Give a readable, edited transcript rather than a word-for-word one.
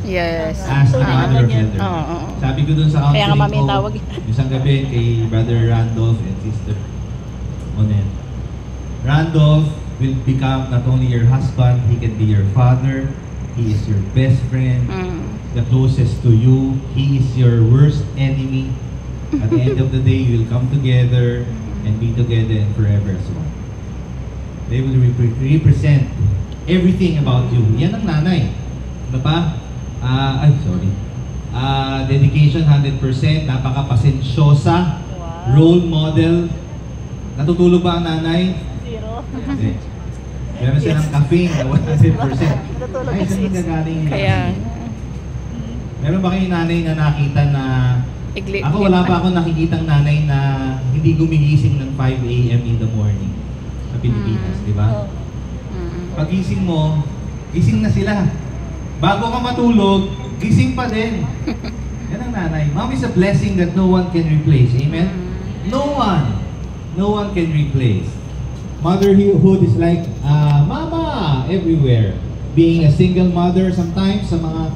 Yes. As a mother of elder. Sabi ko dun sa Kaya nga counseling mami tawag. isang gabi kay Brother Randolph and Sister Onet. Randolph will become not only your husband, he can be your father, he is your best friend, the closest to you, he is your worst enemy. At the end of the day, you will come together and be together and forever as one. They will represent everything about you. Yan ang nanay. Ano pa? Dedication 100%, napaka-pasensyosa, role model. Natutulog ba ang nanay? Zero. Hindi. Meron silang caffeine na 100%. Natutulog Ay, ka saan nagagaling yung Kaya, meron ba kayong nanay na nakita na iglit. ako wala pa akong nakikitang nanay na hindi gumigising ng 5 a.m. in the morning sa Pilipinas, di ba? Pagising mo, gising na sila. Bago ka matulog, gising pa din. Yan ang nanay. Mom is a blessing that no one can replace. Amen? No one. No one can replace. Motherhood is like mama everywhere. Being a single mother sometimes sa mga